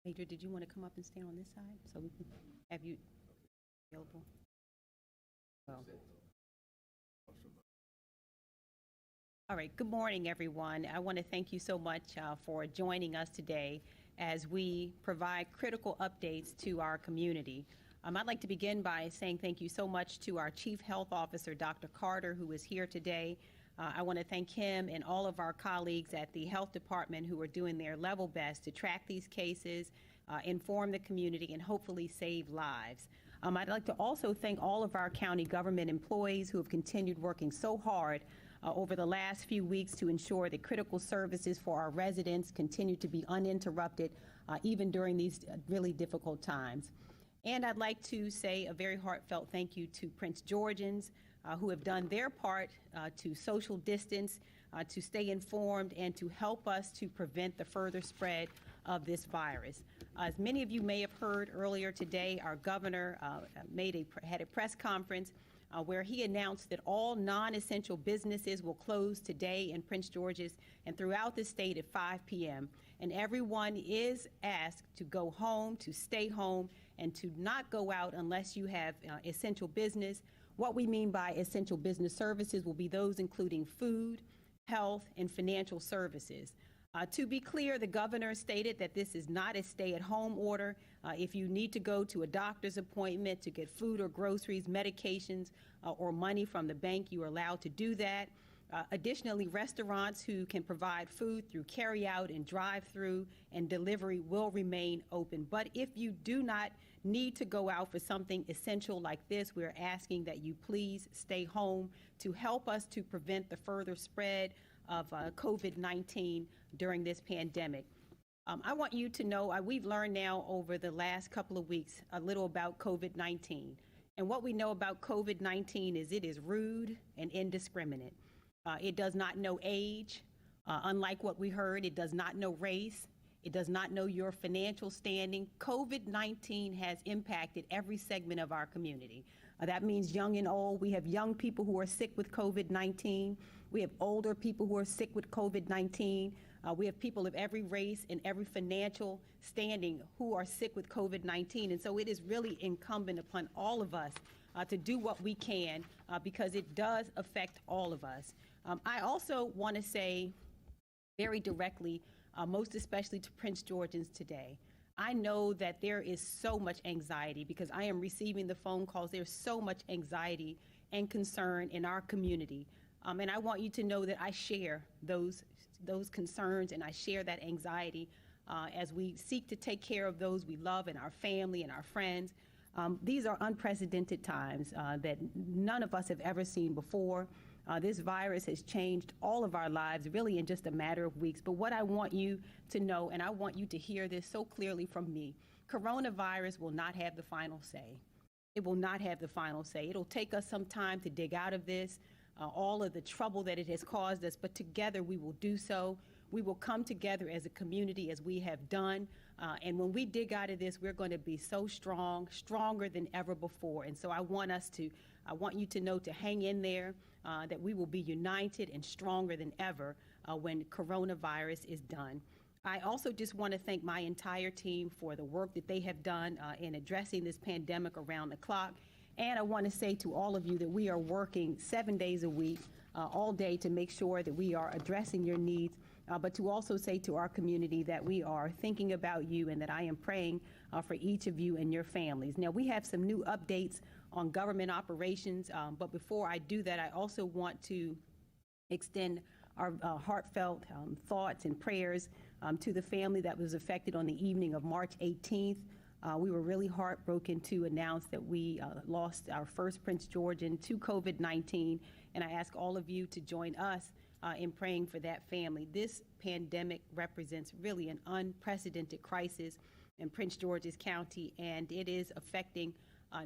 Major, did you want to come up and stand on this side so we can have you available? Well. All right, good morning, everyone. I want to thank you so much for joining us today as we provide critical updates to our community. I'd like to begin by saying thank you so much to our Chief Health Officer, Dr. Carter, who is here today. I want to thank him and all of our colleagues at the Health Department who are doing their level best to track these cases, inform the community, and hopefully save lives. I'd like to also thank all of our county government employees who have continued working so hard over the last few weeks to ensure that critical services for our residents continue to be uninterrupted, even during these really difficult times. And I'd like to say a very heartfelt thank you to Prince Georgians who have done their part to social distance, to stay informed, and to help us to prevent the further spread of this virus. As many of you may have heard earlier today, our governor had a press conference where he announced that all non-essential businesses will close today in Prince George's and throughout the state at 5 p.m. And everyone is asked to go home, to stay home, and to not go out unless you have essential business. What we mean by essential business services will be those including food, health, and financial services. To be clear, the governor stated that this is not a stay-at-home order. If you need to go to a doctor's appointment to get food or groceries, medications, or money from the bank, you are allowed to do that. Additionally, restaurants who can provide food through carry-out and drive-through and delivery will remain open. But if you do not need to go out for something essential like this, we're asking that you please stay home to help us to prevent the further spread of COVID-19 during this pandemic. I want you to know we've learned now over the last couple of weeks a little about COVID-19. And what we know about COVID-19 is it is rude and indiscriminate. It does not know age. Unlike what we heard, it does not know race. It does not know your financial standing. COVID-19 has impacted every segment of our community. That means young and old. We have young people who are sick with COVID-19. We have older people who are sick with COVID-19. We have people of every race and every financial standing who are sick with COVID-19. And so it is really incumbent upon all of us to do what we can because it does affect all of us. I also want to say very directly, most especially to Prince Georgians today, I know that there is so much anxiety because I am receiving the phone calls. There's so much anxiety and concern in our community. And I want you to know that I share those concerns and I share that anxiety as we seek to take care of those we love and our family and our friends. These are unprecedented times that none of us have ever seen before. This virus has changed all of our lives really in just a matter of weeks. But what I want you to know, and I want you to hear this so clearly from me, coronavirus will not have the final say. It will not have the final say. It'll take us some time to dig out of this, all of the trouble that it has caused us, but together we will do so. We will come together as a community as we have done. And when we dig out of this, we're going to be so strong, stronger than ever before. And so I want you to know to hang in there, that we will be united and stronger than ever when coronavirus is done. I also just want to thank my entire team for the work that they have done in addressing this pandemic around the clock. And I want to say to all of you that we are working 7 days a week, all day to make sure that we are addressing your needs, but to also say to our community that we are thinking about you and that I am praying for each of you and your families. Now, we have some new updates on government operations, but before I do that, I also want to extend our heartfelt thoughts and prayers to the family that was affected on the evening of March 18th. We were really heartbroken to announce that we lost our first Prince Georgian to COVID-19, and I ask all of you to join us in praying for that family. This pandemic represents really an unprecedented crisis in Prince George's County, and it is affecting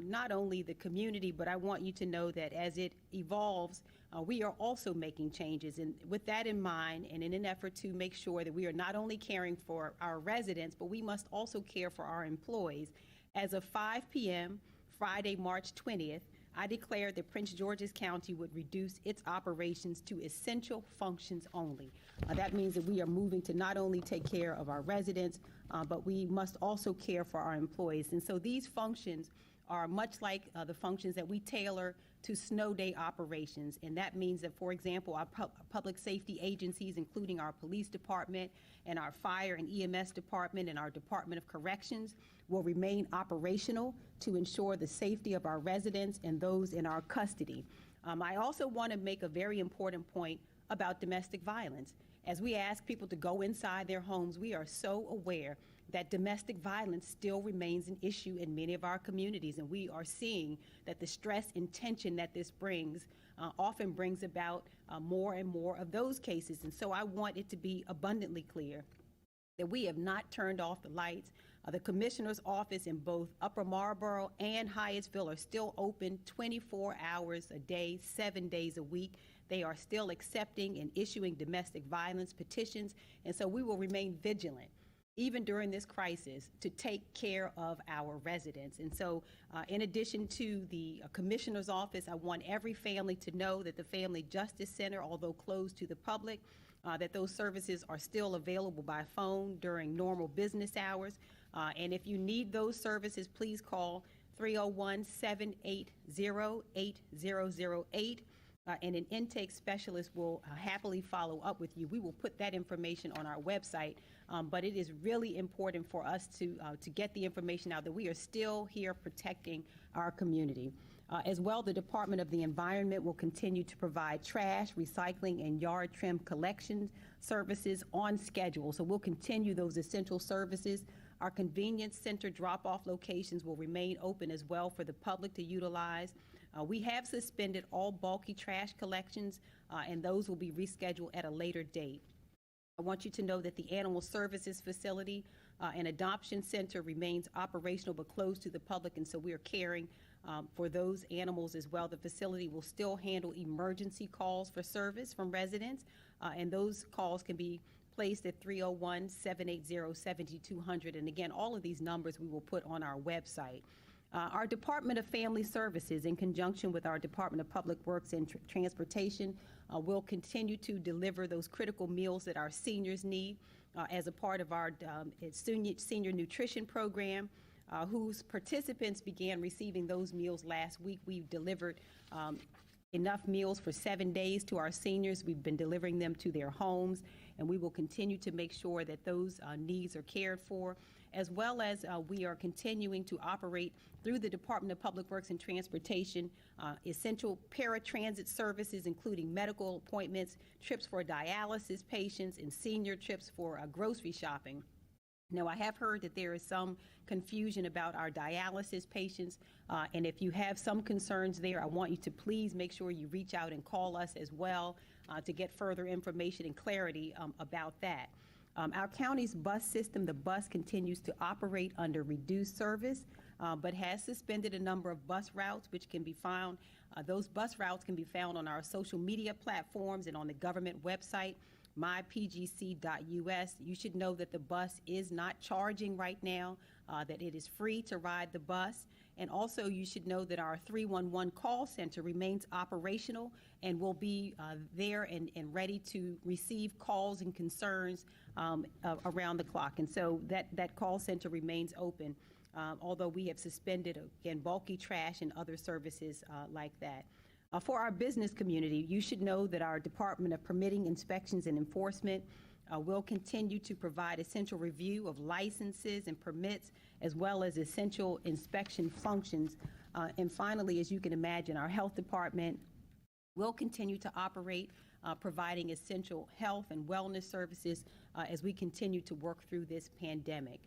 not only the community, but I want you to know that as it evolves, we are also making changes. And with that in mind, and in an effort to make sure that we are not only caring for our residents, but we must also care for our employees, as of 5 p.m. Friday, March 20th, I declared that Prince George's County would reduce its operations to essential functions only. That means that we are moving to not only take care of our residents, but we must also care for our employees. And so these functions are much like the functions that we tailor to snow day operations. And that means that, for example, our public safety agencies, including our police department and our fire and EMS department and our Department of Corrections, will remain operational to ensure the safety of our residents and those in our custody. I also want to make a very important point about domestic violence. As we ask people to go inside their homes, we are so aware that domestic violence still remains an issue in many of our communities, and we are seeing that the stress and tension that this brings often brings about more and more of those cases. And so I want it to be abundantly clear that we have not turned off the lights. The commissioner's office in both Upper Marlboro and Hyattsville are still open 24 hours a day, 7 days a week. They are still accepting and issuing domestic violence petitions, and so we will remain vigilant even during this crisis, to take care of our residents. And so in addition to the commissioner's office, I want every family to know that the Family Justice Center, although closed to the public, that those services are still available by phone during normal business hours. And if you need those services, please call 301-780-8008. And an intake specialist will happily follow up with you. We will put that information on our website, but it is really important for us to get the information out that we are still here protecting our community. As well, the Department of the Environment will continue to provide trash, recycling, and yard trim collection services on schedule. So we'll continue those essential services. Our convenience center drop-off locations will remain open as well for the public to utilize. We have suspended all bulky trash collections, and those will be rescheduled at a later date. I want you to know that the Animal Services Facility and Adoption Center remains operational but closed to the public, and so we are caring for those animals as well. The facility will still handle emergency calls for service from residents, and those calls can be placed at 301-780-7200. And again, all of these numbers we will put on our website. Our Department of Family Services, in conjunction with our Department of Public Works and Transportation, will continue to deliver those critical meals that our seniors need as a part of our senior nutrition program, whose participants began receiving those meals last week. We've delivered enough meals for 7 days to our seniors. We've been delivering them to their homes, and we will continue to make sure that those needs are cared for, as well as we are continuing to operate through the Department of Public Works and Transportation, essential paratransit services, including medical appointments, trips for dialysis patients, and senior trips for grocery shopping. Now, I have heard that there is some confusion about our dialysis patients, and if you have some concerns there, I want you to please make sure you reach out and call us as well to get further information and clarity about that. Our county's bus system, the bus continues to operate under reduced service, but has suspended a number of bus routes, which can be found. Those bus routes can be found on our social media platforms and on the government website, mypgc.us. You should know that the bus is not charging right now, that it is free to ride the bus. And also you should know that our 311 call center remains operational and will be there and ready to receive calls and concerns around the clock. And so that call center remains open, although we have suspended, again, bulky trash and other services like that. For our business community, you should know that our Department of Permitting, Inspections, and Enforcement will continue to provide essential review of licenses and permits, as well as essential inspection functions. And finally, as you can imagine, our health department will continue to operate, providing essential health and wellness services as we continue to work through this pandemic.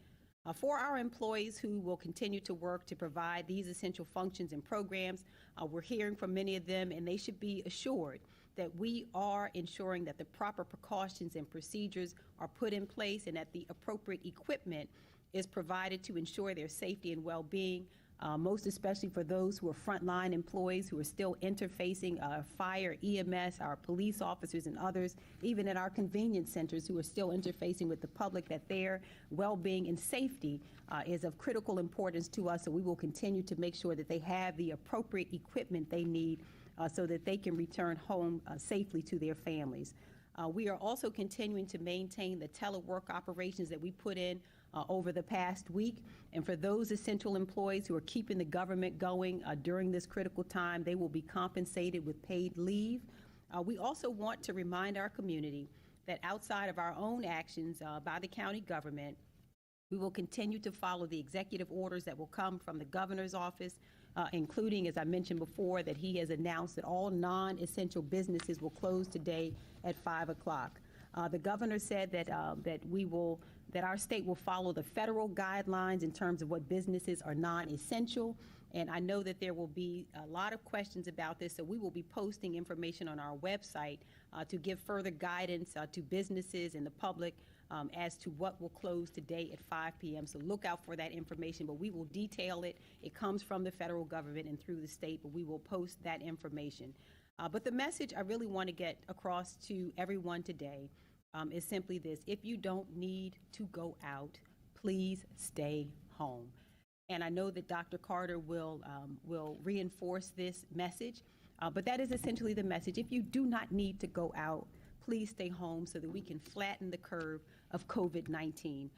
For our employees who will continue to work to provide these essential functions and programs, we're hearing from many of them, and they should be assured that we are ensuring that the proper precautions and procedures are put in place and that the appropriate equipment is provided to ensure their safety and well-being. most especially for those who are frontline employees who are still interfacing, fire, EMS, our police officers and others, even at our convenience centers who are still interfacing with the public, that their well-being and safety is of critical importance to us. So we will continue to make sure that they have the appropriate equipment they need so that they can return home safely to their families. We are also continuing to maintain the telework operations that we put in over the past week. And for those essential employees who are keeping the government going during this critical time, they will be compensated with paid leave. We also want to remind our community that outside of our own actions by the county government, we will continue to follow the executive orders that will come from the governor's office, including, as I mentioned before, that he has announced that all non-essential businesses will close today at 5 o'clock. The governor said that that our state will follow the federal guidelines in terms of what businesses are non-essential. And I know that there will be a lot of questions about this, so we will be posting information on our website to give further guidance to businesses and the public as to what will close today at 5 p.m. So look out for that information, but we will detail it. It comes from the federal government and through the state, but we will post that information. But the message I really want to get across to everyone today is simply this: if you don't need to go out, please stay home. And I know that Dr. Carter will reinforce this message, but that is essentially the message. If you do not need to go out, please stay home so that we can flatten the curve of COVID-19.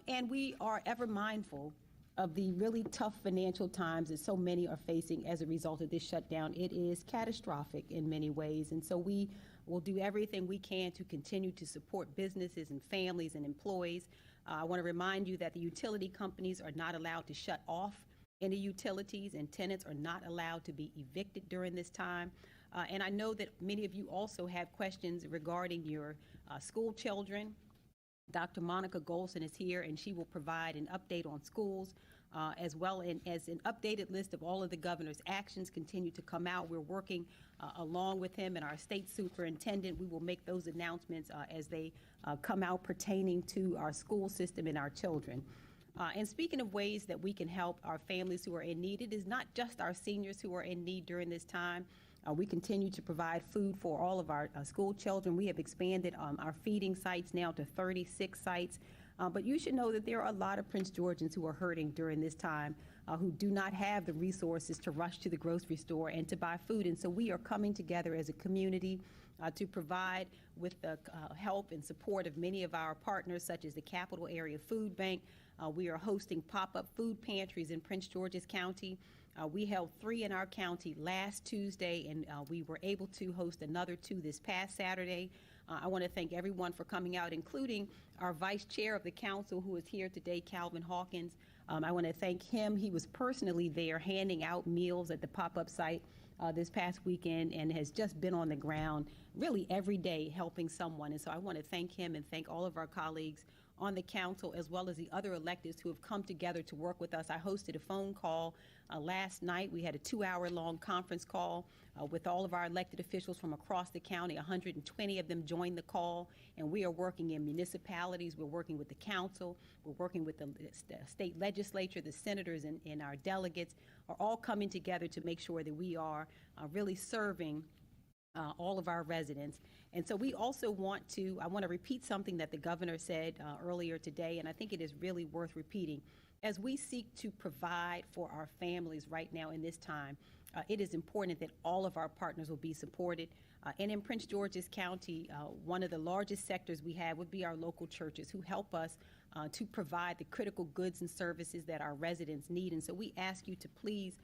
And we are ever mindful of the really tough financial times that so many are facing as a result of this shutdown. It is catastrophic in many ways, and so we will do everything we can to continue to support businesses and families and employees. I want to remind you that the utility companies are not allowed to shut off any utilities, and tenants are not allowed to be evicted during this time. And I know that many of you also have questions regarding your school children. Dr. Monica Golson is here, and she will provide an update on schools, as well as an updated list of all of the governor's actions continue to come out. We're working along with him and our state superintendent. We will make those announcements as they come out pertaining to our school system and our children. And speaking of ways that we can help our families who are in need, it is not just our seniors who are in need during this time. We continue to provide food for all of our school children. We have expanded our feeding sites now to 36 sites. But you should know that there are a lot of Prince Georgians who are hurting during this time, who do not have the resources to rush to the grocery store and to buy food. And so we are coming together as a community to provide with the help and support of many of our partners, such as the Capital Area Food Bank. We are hosting pop-up food pantries in Prince George's County. We held 3 in our county last Tuesday, and we were able to host another 2 this past Saturday. I want to thank everyone for coming out, including our vice chair of the council who is here today, Calvin Hawkins. I want to thank him. He was personally there handing out meals at the pop-up site this past weekend and has just been on the ground really every day helping someone. And so I want to thank him and thank all of our colleagues on the council, as well as the other electeds who have come together to work with us. I hosted a phone call last night. We had a 2-hour-long conference call with all of our elected officials from across the county. 120 of them joined the call, and we are working in municipalities. We're working with the council. We're working with the state legislature. The senators and our delegates are all coming together to make sure that we are really serving all of our residents. And so we also want to repeat something that the governor said earlier today, and I think it is really worth repeating. As we seek to provide for our families right now in this time, it is important that all of our partners will be supported. And in Prince George's County, one of the largest sectors we have would be our local churches, who help us to provide the critical goods and services that our residents need. And so we ask you to please,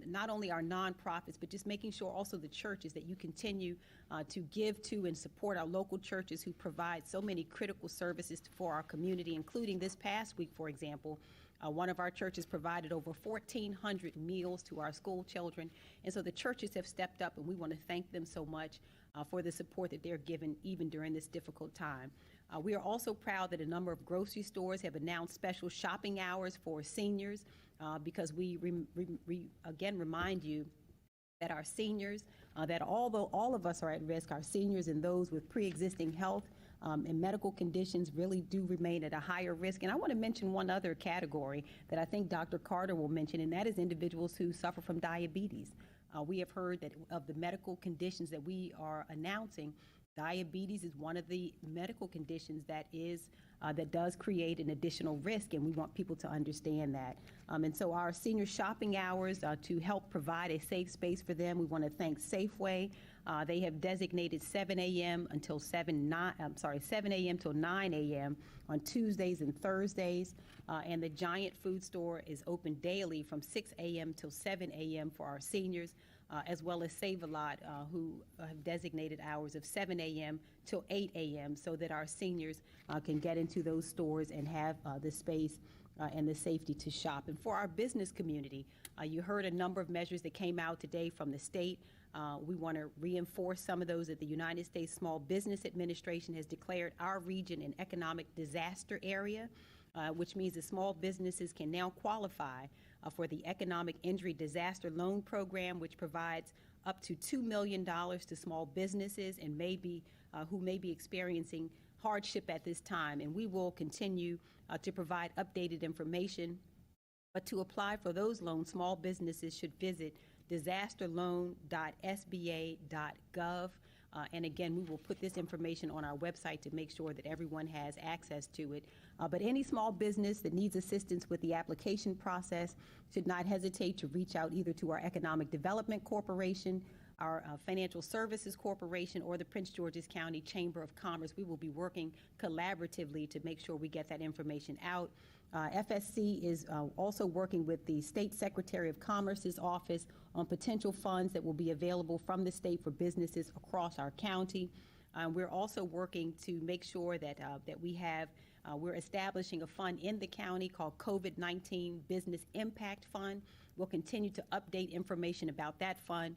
not only our nonprofits, but just making sure also the churches, that you continue to give to and support our local churches who provide so many critical services for our community, including this past week, for example. One of our churches provided over 1,400 meals to our school children. And so the churches have stepped up, and we want to thank them so much for the support that they're given even during this difficult time. We are also proud that a number of grocery stores have announced special shopping hours for seniors because we again remind you that our seniors, that although all of us are at risk, our seniors and those with pre-existing health and medical conditions really do remain at a higher risk. And I want to mention one other category that I think Dr. Carter will mention, and that is individuals who suffer from diabetes. We have heard that of the medical conditions that we are announcing, diabetes is one of the medical conditions that does create an additional risk, and we want people to understand that. And so our senior shopping hours to help provide a safe space for them, we want to thank Safeway. They have designated 7 a.m. until 7 a.m. till 9 a.m. on Tuesdays and Thursdays. And the Giant Food Store is open daily from 6 a.m. till 7 a.m. for our seniors, as well as Save-A-Lot, who have designated hours of 7 a.m. till 8 a.m. so that our seniors can get into those stores and have the space and the safety to shop. And for our business community, you heard a number of measures that came out today from the state. We want to reinforce some of those that the United States Small Business Administration has declared our region an economic disaster area, which means that small businesses can now qualify for the Economic Injury Disaster Loan Program, which provides up to $2 million to small businesses and who may be experiencing hardship at this time. And we will continue to provide updated information. But to apply for those loans, small businesses should visit disasterloan.sba.gov. And again, we will put this information on our website to make sure that everyone has access to it. But any small business that needs assistance with the application process should not hesitate to reach out either to our Economic Development Corporation, our Financial Services Corporation, or the Prince George's County Chamber of Commerce. We will be working collaboratively to make sure we get that information out. FSC is also working with the State Secretary of Commerce's office on potential funds that will be available from the state for businesses across our county. We're also working to make sure that we're establishing a fund in the county called COVID-19 Business Impact Fund. We'll continue to update information about that fund.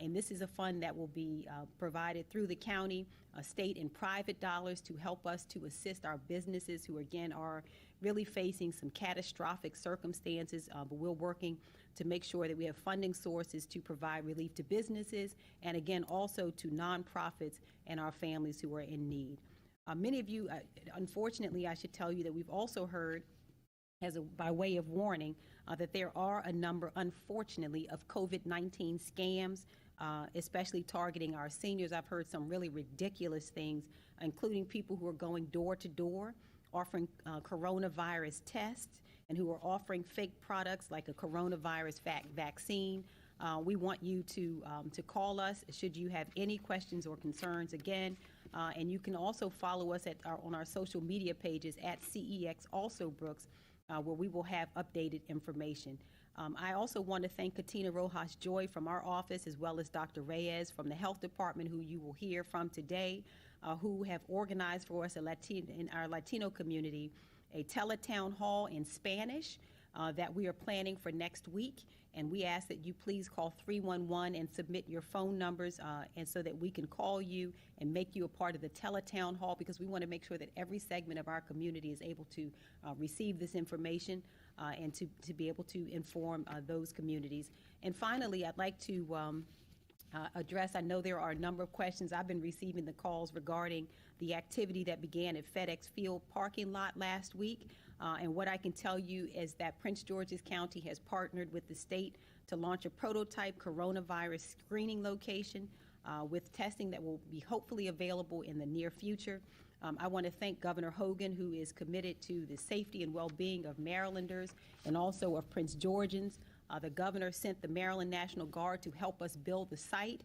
And this is a fund that will be provided through the county, state and private dollars to help us to assist our businesses who, again, are really facing some catastrophic circumstances. But we're working to make sure that we have funding sources to provide relief to businesses and, again, also to nonprofits and our families who are in need. Many of you, unfortunately, I should tell you that we've also heard, by way of warning, that there are a number, unfortunately, of COVID-19 scams, especially targeting our seniors. I've heard some really ridiculous things, including people who are going door to door, offering coronavirus tests, and who are offering fake products like a coronavirus vaccine. We want you to call us should you have any questions or concerns. Again, and you can also follow us on our social media pages at CEX Alsobrooks, where we will have updated information. I also want to thank Katina Rojas Joy from our office, as well as Dr. Reyes from the Health Department, who you will hear from today, who have organized for us in our Latino community a teletown hall in Spanish that we are planning for next week. And we ask that you please call 311 and submit your phone numbers and so that we can call you and make you a part of the teletown hall, because we want to make sure that every segment of our community is able to receive this information and to be able to inform those communities. And finally, I'd like to address, I know there are a number of questions. I've been receiving the calls regarding the activity that began at FedEx Field parking lot last week. And what I can tell you is that Prince George's County has partnered with the state to launch a prototype coronavirus screening location with testing that will be hopefully available in the near future. I want to thank Governor Hogan, who is committed to the safety and well-being of Marylanders and also of Prince Georgians. The governor sent the Maryland National Guard to help us build the site.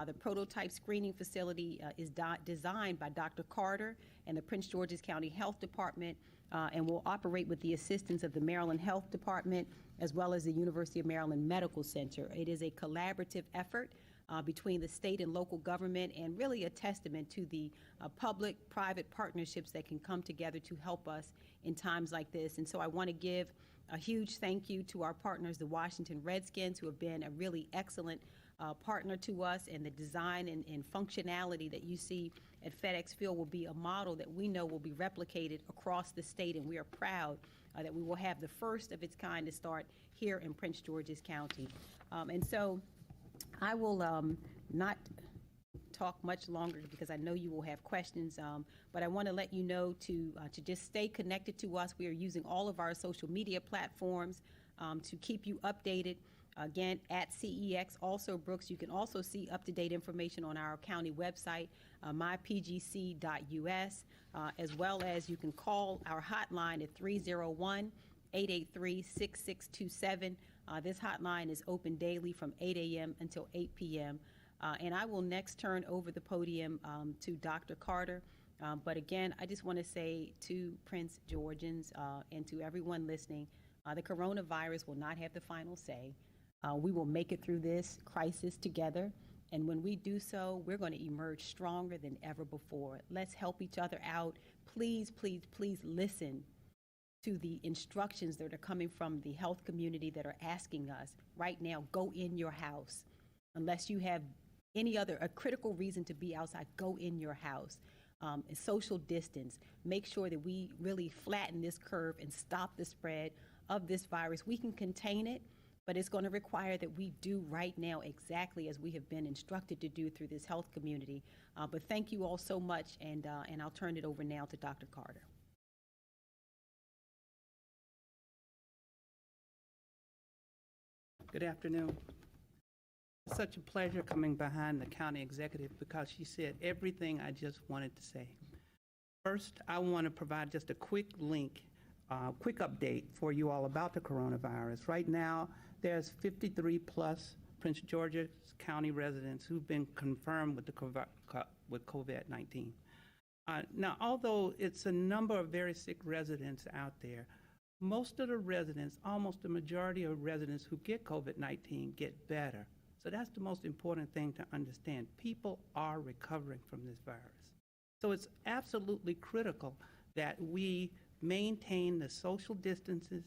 The prototype screening facility is designed by Dr. Carter and the Prince George's County Health Department and will operate with the assistance of the Maryland Health Department as well as the University of Maryland Medical Center. It is a collaborative effort between the state and local government, and really a testament to the public-private partnerships that can come together to help us in times like this. And so I want to give a huge thank you to our partners, the Washington Redskins, who have been a really excellent partner to us, and the design and functionality that you see at FedEx Field will be a model that we know will be replicated across the state, and we are proud that we will have the first of its kind to start here in Prince George's County. And so I will not talk much longer because I know you will have questions, but I want to let you know to just stay connected to us. We are using all of our social media platforms to keep you updated. Again, at CEX Alsobrooks. You can also see up-to-date information on our county website, mypgc.us, as well as you can call our hotline at 301-883-6627. This hotline is open daily from 8 a.m. until 8 p.m. And I will next turn over the podium to Dr. Carter. But again, I just want to say to Prince Georgians and to everyone listening, the coronavirus will not have the final say. We will make it through this crisis together. And when we do so, we're going to emerge stronger than ever before. Let's help each other out. Please, please, please listen to the instructions that are coming from the health community that are asking us right now, go in your house. Unless you have any other, a critical reason to be outside, go in your house. Social distance, make sure that we really flatten this curve and stop the spread of this virus. We can contain it, but it's going to require that we do right now exactly as we have been instructed to do through this health community. But thank you all so much, and I'll turn it over now to Dr. Carter. Good afternoon. It's such a pleasure coming behind the county executive because she said everything I just wanted to say. First, I want to provide just a quick quick update for you all about the coronavirus. Right now, there's 53 plus Prince George's County residents who've been confirmed with COVID-19. Now, although it's a number of very sick residents out there, most of the residents, almost the majority of residents who get COVID-19 get better. So that's the most important thing to understand. People are recovering from this virus. So it's absolutely critical that we maintain the social distances,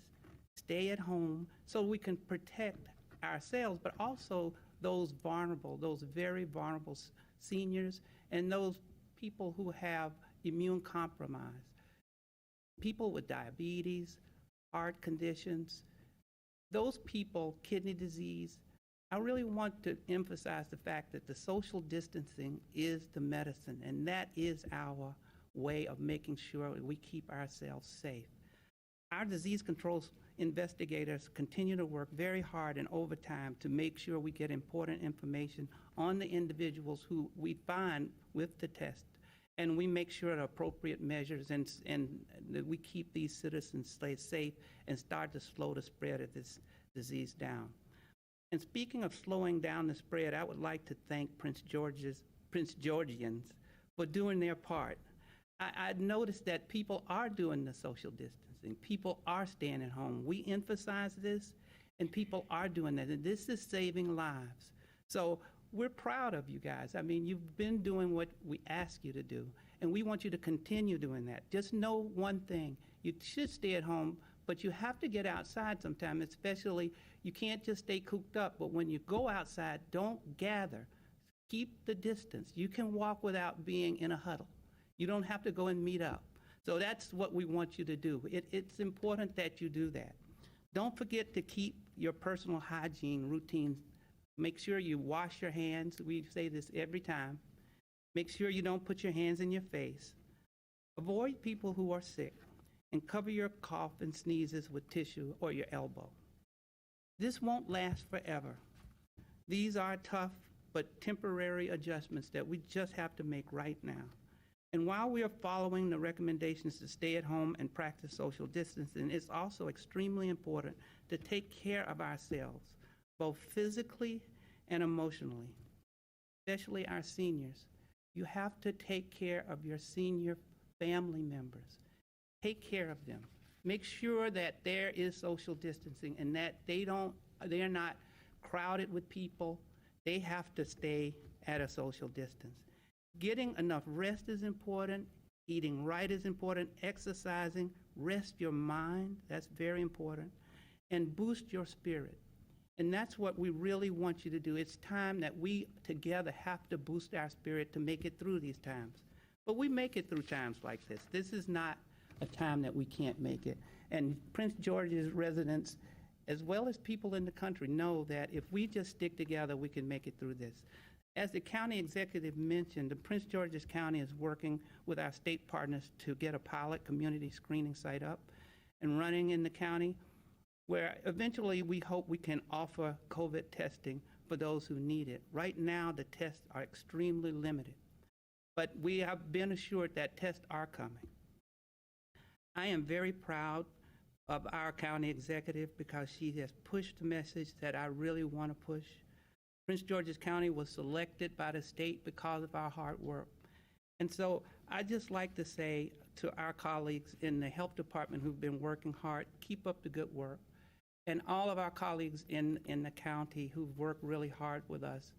stay at home, so we can protect ourselves, but also those vulnerable, those very vulnerable seniors and those people who have immune compromise, people with diabetes, heart conditions, those people, kidney disease. I really want to emphasize the fact that the social distancing is the medicine, and that is our way of making sure we keep ourselves safe. Our disease control investigators continue to work very hard and overtime to make sure we get important information on the individuals who we find with the test, and we make sure the appropriate measures and that we keep these citizens safe and start to slow the spread of this disease down. And speaking of slowing down the spread, I would like to thank Prince Georgians for doing their part. I noticed that people are doing the social distancing. People are staying at home. We emphasize this, and people are doing that. And this is saving lives. So we're proud of you guys. I mean, you've been doing what we ask you to do, and we want you to continue doing that. Just know one thing. You should stay at home, but you have to get outside sometime, especially you can't just stay cooped up. But when you go outside, don't gather. Keep the distance. You can walk without being in a huddle. You don't have to go and meet up. So that's what we want you to do. It's important that you do that. Don't forget to keep your personal hygiene routines. Make sure you wash your hands. We say this every time. Make sure you don't put your hands in your face. Avoid people who are sick, and cover your cough and sneezes with tissue or your elbow. This won't last forever. These are tough but temporary adjustments that we just have to make right now. And while we are following the recommendations to stay at home and practice social distancing, it's also extremely important to take care of ourselves, both physically and emotionally, especially our seniors. You have to take care of your senior family members. Take care of them. Make sure that there is social distancing and that they're not crowded with people. They have to stay at a social distance. Getting enough rest is important. Eating right is important. Exercising, rest your mind, that's very important. And boost your spirit. And that's what we really want you to do. It's time that we together have to boost our spirit to make it through these times. But we make it through times like this. This is not a time that we can't make it. And Prince George's residents, as well as people in the country, know that if we just stick together, we can make it through this. As the county executive mentioned, the Prince George's County is working with our state partners to get a pilot community screening site up and running in the county, where eventually we hope we can offer COVID testing for those who need it. Right now, the tests are extremely limited, but we have been assured that tests are coming. I am very proud of our county executive because she has pushed the message that I really want to push. Prince George's County was selected by the state because of our hard work. And so I just like to say to our colleagues in the health department who've been working hard, keep up the good work. And all of our colleagues in the county who've worked really hard with us,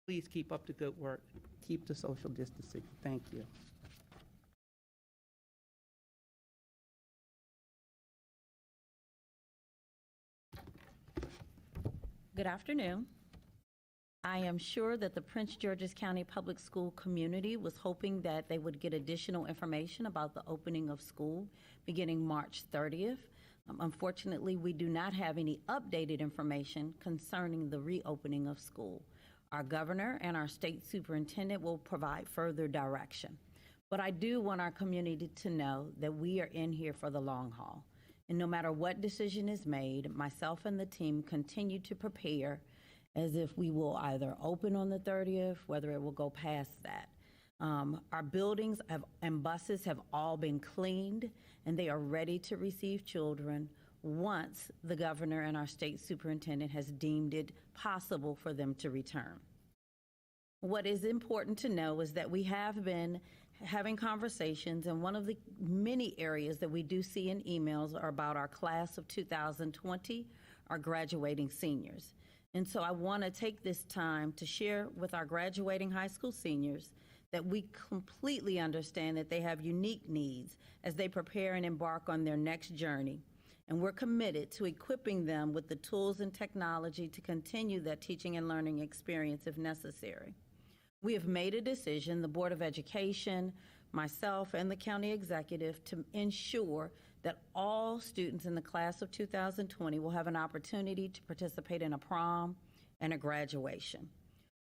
please keep up the good work. Keep the social distancing. Thank you. Good afternoon. I am sure that the Prince George's County Public School community was hoping that they would get additional information about the opening of school beginning March 30th. Unfortunately, we do not have any updated information concerning the reopening of school. Our governor and our state superintendent will provide further direction. But I do want our community to know that we are in here for the long haul. And no matter what decision is made, myself and the team continue to prepare as if we will either open on the 30th, whether it will go past that. Our buildings and buses have all been cleaned, and they are ready to receive children once the governor and our state superintendent has deemed it possible for them to return. What is important to know is that we have been having conversations, and one of the many areas that we do see in emails are about our class of 2020, our graduating seniors. And so I want to take this time to share with our graduating high school seniors that we completely understand that they have unique needs as they prepare and embark on their next journey. And we're committed to equipping them with the tools and technology to continue that teaching and learning experience if necessary. We have made a decision, the Board of Education, myself, and the county executive, to ensure that all students in the class of 2020 will have an opportunity to participate in a prom and a graduation.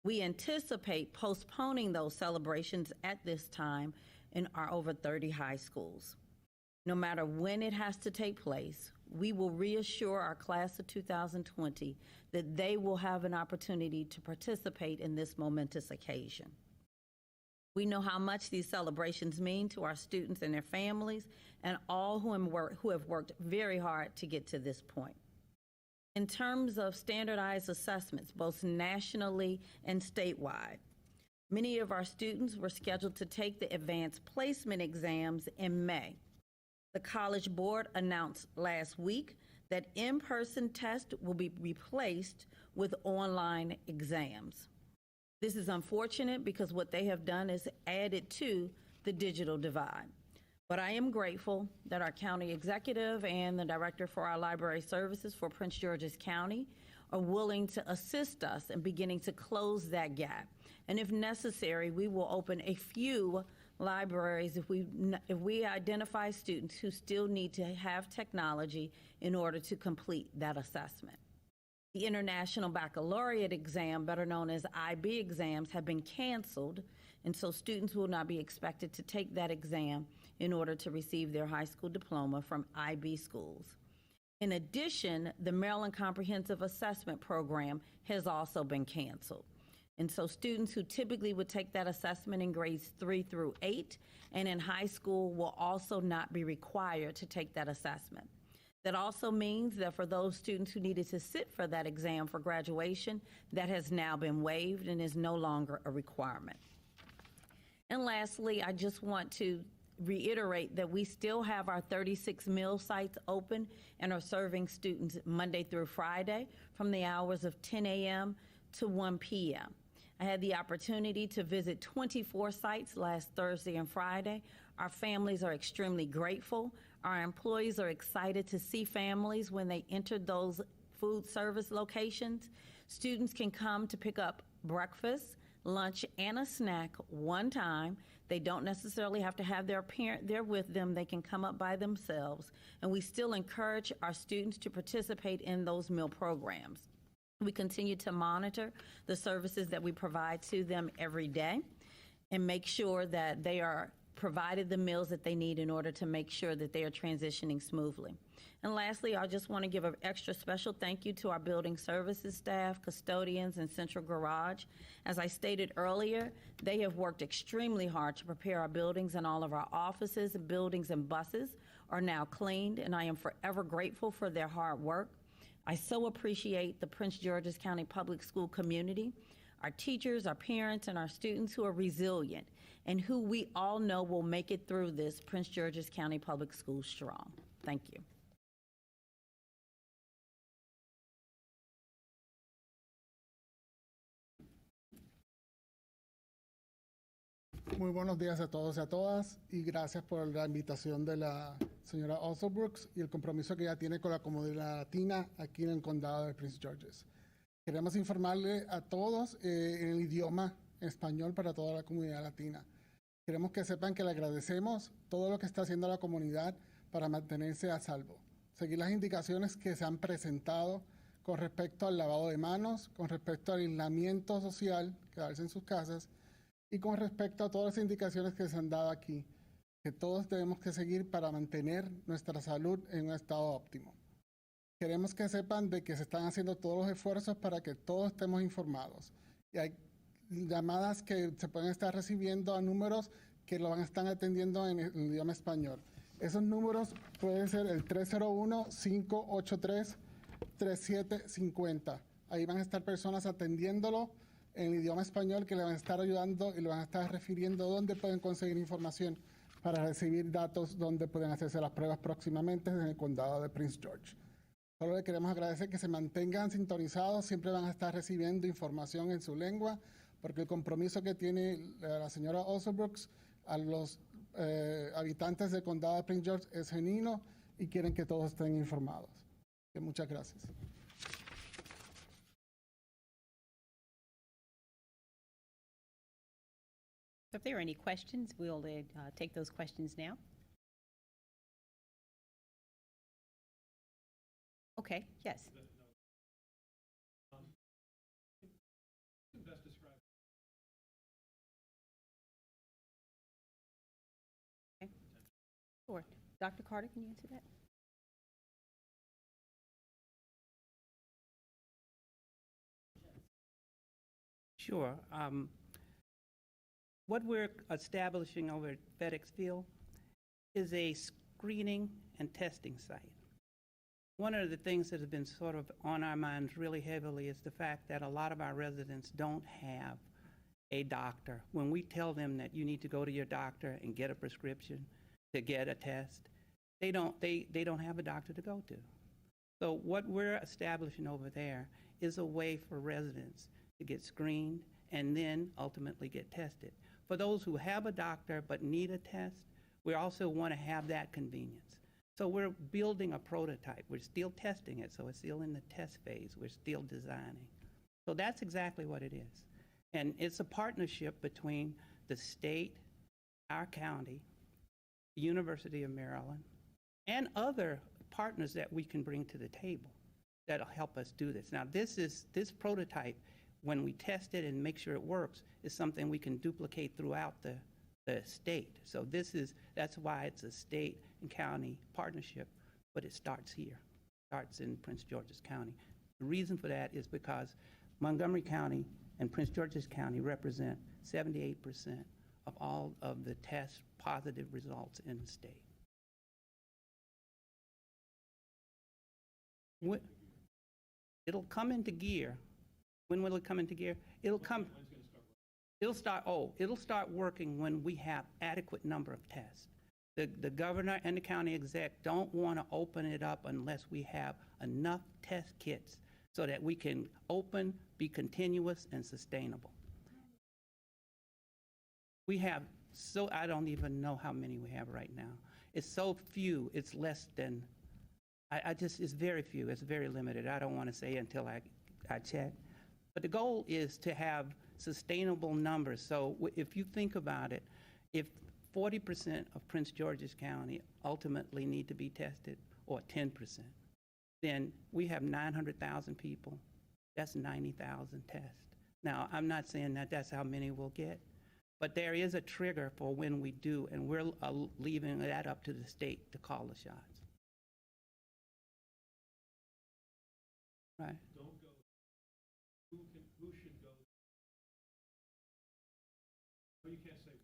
We anticipate postponing those celebrations at this time in our over 30 high schools. No matter when it has to take place, we will reassure our class of 2020 that they will have an opportunity to participate in this momentous occasion. We know how much these celebrations mean to our students and their families and all who have worked very hard to get to this point. In terms of standardized assessments, both nationally and statewide, many of our students were scheduled to take the advanced placement exams in May. The College Board announced last week that in-person tests will be replaced with online exams. This is unfortunate because what they have done is added to the digital divide. But I am grateful that our county executive and the director for our library services for Prince George's County are willing to assist us in beginning to close that gap. And if necessary, we will open a few libraries if we identify students who still need to have technology in order to complete that assessment. The International Baccalaureate exam, better known as IB exams, have been canceled, and so students will not be expected to take that exam in order to receive their high school diploma from IB schools. In addition, the Maryland Comprehensive Assessment Program has also been canceled. And so students who typically would take that assessment in grades 3 through 8 and in high school will also not be required to take that assessment. That also means that for those students who needed to sit for that exam for graduation, that has now been waived and is no longer a requirement. And lastly, I just want to reiterate that we still have our 36 meal sites open and are serving students Monday through Friday from the hours of 10 a.m. to 1 p.m. I had the opportunity to visit 24 sites last Thursday and Friday. Our families are extremely grateful. Our employees are excited to see families when they enter those food service locations. Students can come to pick up breakfast, lunch, and a snack one time. They don't necessarily have to have their parent there with them. They can come up by themselves. And we still encourage our students to participate in those meal programs. We continue to monitor the services that we provide to them every day and make sure that they are provided the meals that they need in order to make sure that they are transitioning smoothly. And lastly, I just want to give an extra special thank you to our building services staff, custodians, and central garage. As I stated earlier, they have worked extremely hard to prepare our buildings, and all of our offices, buildings, and buses are now cleaned, and I am forever grateful for their hard work. I so appreciate the Prince George's County Public School community, our teachers, our parents, and our students who are resilient and who we all know will make it through this Prince George's County Public Schools strong. Thank you. Muy buenos días a todos y a todas y gracias por la invitación de la señora Alsobrooks y el compromiso que ella tiene con la comunidad latina aquí en el condado de Prince George's. Queremos informarle a todos en el idioma español para toda la comunidad latina. Queremos que sepan que le agradecemos todo lo que está haciendo la comunidad para mantenerse a salvo. Seguir las indicaciones que se han presentado con respecto al lavado de manos, con respecto al aislamiento social, quedarse en sus casas, y con respecto a todas las indicaciones que se han dado aquí, que todos debemos que seguir para mantener nuestra salud en un estado óptimo. Queremos que sepan de que se están haciendo todos los esfuerzos para que todos estemos informados. Y hay llamadas que se pueden estar recibiendo a números que lo van a estar atendiendo en el idioma español. Esos números pueden ser el 301-583-3750. Ahí van a estar personas atendiéndolo en el idioma español que le van a estar ayudando y le van a estar refiriendo dónde pueden conseguir información para recibir datos donde pueden hacerse las pruebas próximamente en el condado de Prince George. Solo le queremos agradecer que se mantengan sintonizados, siempre van a estar recibiendo información en su lengua, porque el compromiso que tiene la señora Alsobrooks a los habitantes del condado de Prince George es genuino y quieren que todos estén informados. Muchas gracias. So if there are any questions, we'll take those questions now. Okay, yes. Okay. Sure. Dr. Carter, can you answer that? Sure. What we're establishing over at FedEx Field is a screening and testing site. One of the things that has been sort of on our minds really heavily is the fact that a lot of our residents don't have a doctor. When we tell them that you need to go to your doctor and get a prescription to get a test, they don't have a doctor to go to. So what we're establishing over there is a way for residents to get screened and then ultimately get tested. For those who have a doctor but need a test, we also want to have that convenience. So we're building a prototype. We're still testing it, so it's still in the test phase. We're still designing. So that's exactly what it is. And it's a partnership between the state, our county, the University of Maryland, and other partners that we can bring to the table that'll help us do this. Now, this prototype, when we test it and make sure it works, is something we can duplicate throughout the state. So that's why it's a state and county partnership, but it starts here, starts in Prince George's County. The reason for that is because Montgomery County and Prince George's County represent 78% of all of the test positive results in the state. It'll come into gear. When will it come into gear? It'll start working when we have adequate number of tests. The governor and the county exec don't want to open it up unless we have enough test kits so that we can open, be continuous, and sustainable. We have, I don't even know how many we have right now. It's so few, it's less than, it's very few, it's very limited. I don't want to say until I check. But the goal is to have sustainable numbers. So if you think about it, if 40% of Prince George's County ultimately need to be tested, or 10%, then we have 900,000 people That's 90,000 tests. Now, I'm not saying that that's how many we'll get, but there is a trigger for when we do, and we're leaving that up to the state to call the shots. Right? Don't go. Who should go? No, you can't say when.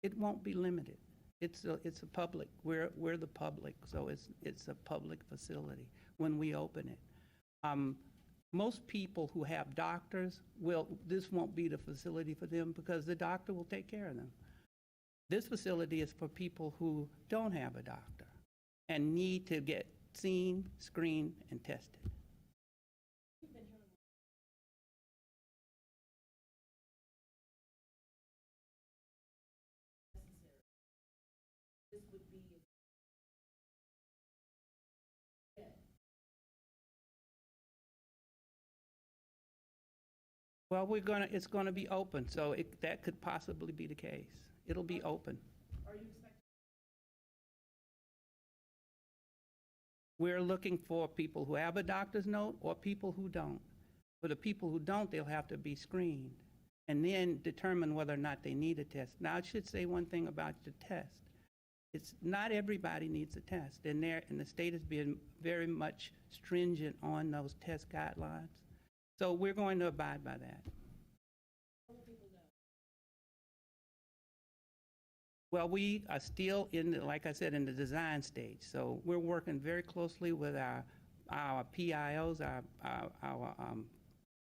It won't be limited. It's a public. We're the public, so it's a public facility when we open it. Most people who have doctors this won't be the facility for them because the doctor will take care of them. This facility is for people who don't have a doctor and need to get seen, screened, and tested. Well, it's gonna be open, so that could possibly be the case. It'll be open. We're looking for people who have a doctor's note or people who don't. For the people who don't, they'll have to be screened and then determine whether or not they need a test. Now, I should say one thing about the test. It's not everybody needs a test, and the state has been very much stringent on those test guidelines. So we're going to abide by that. Well, we are still like I said, in the design stage. So we're working very closely with our PIOs, our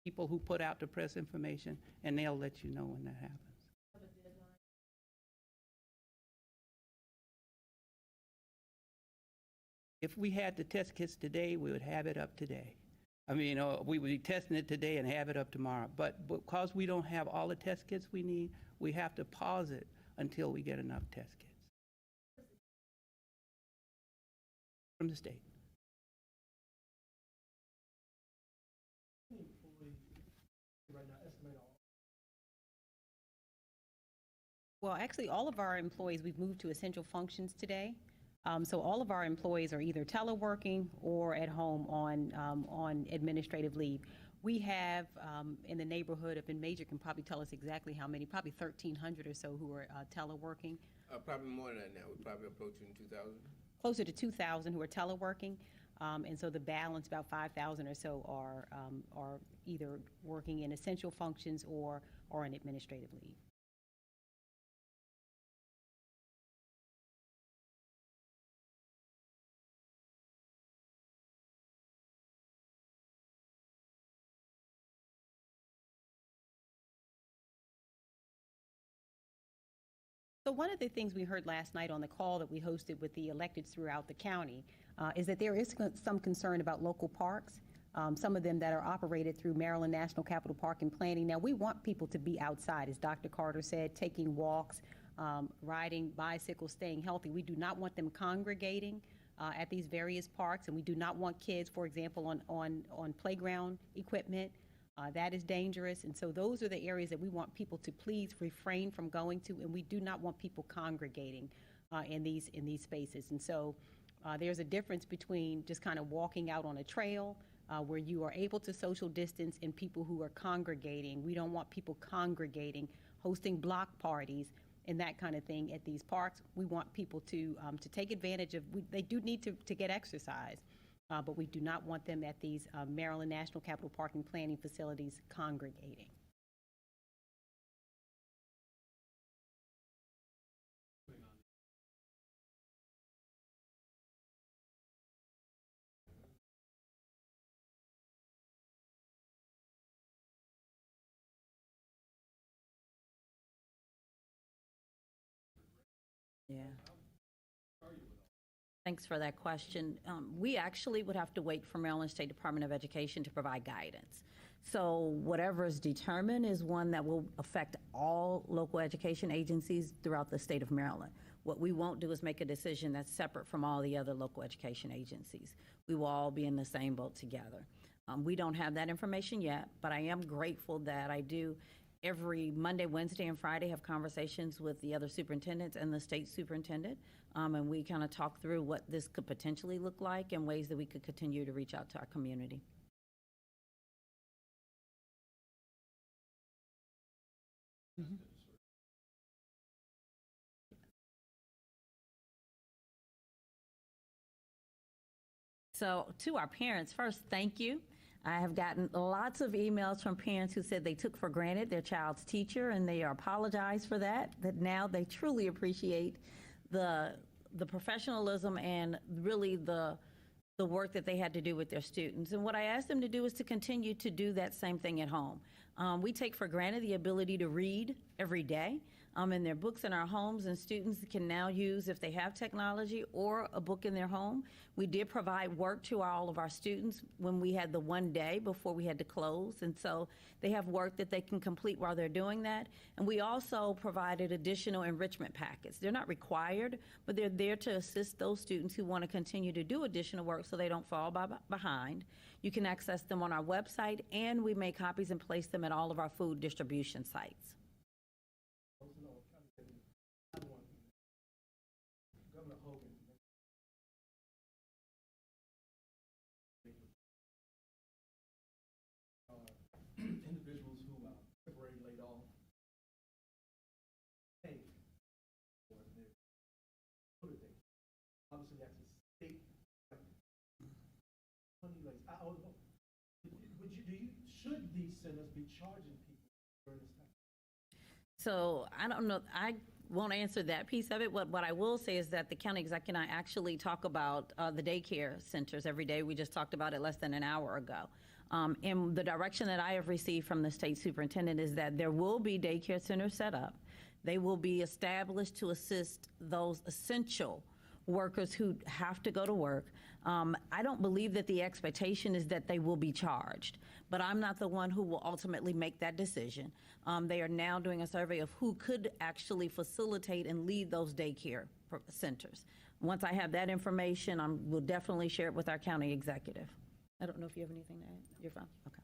people who put out the press information, and they'll let you know when that happens. If we had the test kits today, we would have it up today. I mean, we would be testing it today and have it up tomorrow. But because we don't have all the test kits we need, we have to pause it until we get enough test kits. From the state. Well, actually, all of our employees, we've moved to essential functions today. So all of our employees are either teleworking or at home on administrative leave. We have in the neighborhood of, and Major can probably tell us exactly how many, probably 1,300 or so who are teleworking. Probably more than that now. We're probably approaching 2,000. Closer to 2,000 who are teleworking. And so the balance, about 5,000 or so, are either working in essential functions or on administrative leave. So one of the things we heard last night on the call that we hosted with the electeds throughout the county is that there is some concern about local parks, some of them that are operated through Maryland National Capital Park and Planning. Now, we want people to be outside, as Dr. Carter said, taking walks, riding bicycles, staying healthy. We do not want them congregating at these various parks, and we do not want kids, for example, on playground equipment. That is dangerous, and so those are the areas that we want people to please refrain from going to, and we do not want people congregating in these spaces. And so there's a difference between just kind of walking out on a trail where you are able to social distance and people who are congregating. We don't want people congregating, hosting block parties and that kind of thing at these parks. We want people to take advantage of, they do need to get exercise. But we do not want them at these Maryland National Capital Park and Planning facilities congregating. Yeah. Thanks for that question. We actually would have to wait for Maryland State Department of Education to provide guidance. So whatever is determined is one that will affect all local education agencies throughout the state of Maryland. What we won't do is make a decision that's separate from all the other local education agencies. We will all be in the same boat together. We don't have that information yet, but I am grateful that I do every Monday, Wednesday, and Friday have conversations with the other superintendents and the state superintendent, and we kind of talk through what this could potentially look like and ways that we could continue to reach out to our community. So to our parents, first, thank you. I have gotten lots of emails from parents who said they took for granted their child's teacher, and they apologize for that, that now they truly appreciate the professionalism and really the work that they had to do with their students. And what I asked them to do is to continue to do that same thing at home. We take for granted the ability to read every day, and there are books in our homes, and students can now use, if they have technology or a book in their home. We did provide work to all of our students when we had the one day before we had to close, and so they have work that they can complete while they're doing that. And we also provided additional enrichment packets. They're not required, but they're there to assist those students who want to continue to do additional work so they don't fall behind. You can access them on our website, and we make copies and place them at all of our food distribution sites. Governor Hogan individuals who are temporarily laid off pay for their holiday. Obviously, that's a state money raise. Should these centers be charging people during this time? So I don't know, I won't answer that piece of it. What I will say is that the county executive and I actually talk about the daycare centers every day. We just talked about it less than an hour ago. And the direction that I have received from the state superintendent is that there will be daycare centers set up. They will be established to assist those essential workers who have to go to work. I don't believe that the expectation is that they will be charged, but I'm not the one who will ultimately make that decision. They are now doing a survey of who could actually facilitate and lead those daycare centers. Once I have that information, I will definitely share it with our county executive. I don't know if you have anything to add. You're fine? Okay.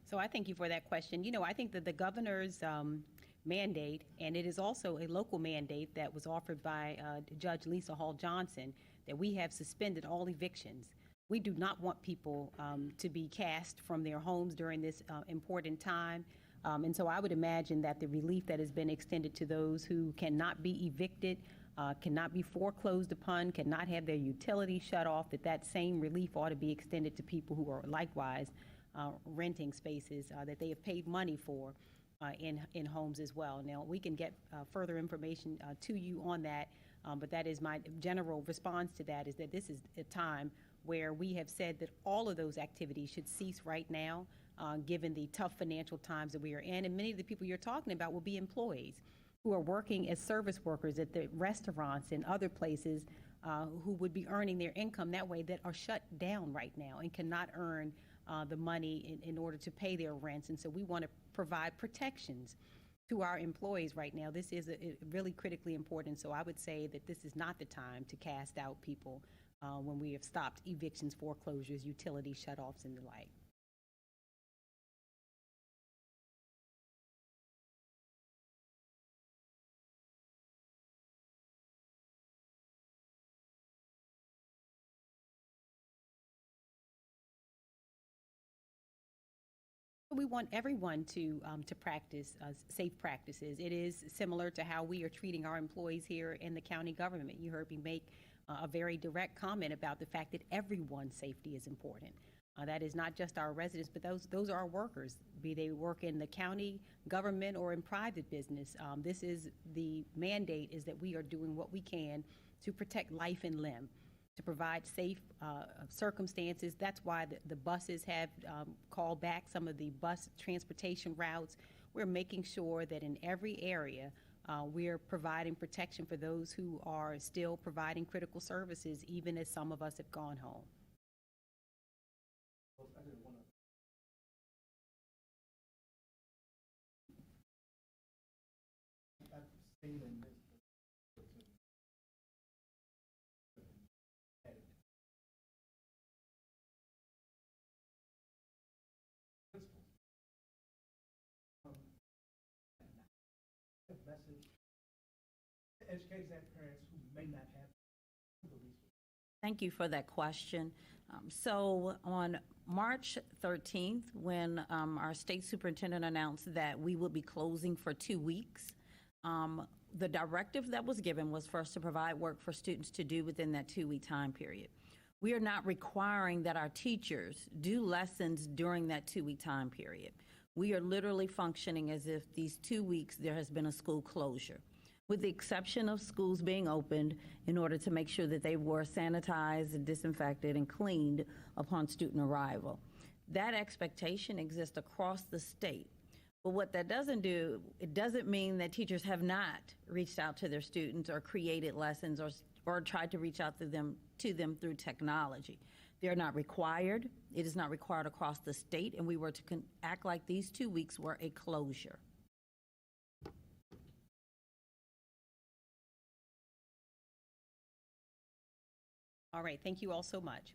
So I thank you for that question. You know, I think that the governor's mandate, and it is also a local mandate that was offered by Judge Lisa Hall Johnson, that we have suspended all evictions. We do not want people to be cast from their homes during this important time. And so I would imagine that the relief that has been extended to those who cannot be evicted, cannot be foreclosed upon, cannot have their utilities shut off, that same relief ought to be extended to people who are likewise renting spaces that they have paid money for in homes as well. Now, we can get further information to you on that, but that is my general response to that, is that this is a time where we have said that all of those activities should cease right now, given the tough financial times that we are in. And many of the people you're talking about will be employees who are working as service workers at the restaurants and other places who would be earning their income that way, that are shut down right now and cannot earn the money in order to pay their rents. And so we want to provide protections to our employees right now. This is really critically important. So I would say that this is not the time to cast out people when we have stopped evictions, foreclosures, utility shutoffs, and the like. We want everyone to practice safe practices. It is similar to how we are treating our employees here in the county government. You heard me make a very direct comment about the fact that everyone's safety is important. That is not just our residents, but those are our workers, be they work in the county government or in private business. This is the mandate, is that we are doing what we can to protect life and limb. to provide safe circumstances. That's why the buses have called back some of the bus transportation routes. We're making sure that in every area, we're providing protection for those who are still providing critical services, even as some of us have gone home. I didn't want to. I've seen in this. Message educators and parents who may not have the resources. Thank you for that question. So on March 13th, when our state superintendent announced that we would be closing for 2 weeks, the directive that was given was for us to provide work for students to do within that 2-week time period. We are not requiring that our teachers do lessons during that 2-week time period. We are literally functioning as if these 2 weeks there has been a school closure, with the exception of schools being opened in order to make sure that they were sanitized and disinfected and cleaned upon student arrival. That expectation exists across the state. But what that doesn't do, it doesn't mean that teachers have not reached out to their students or created lessons or tried to reach out to them through technology. They're not required. It is not required across the state, and we were to act like these 2 weeks were a closure. All right, thank you all so much.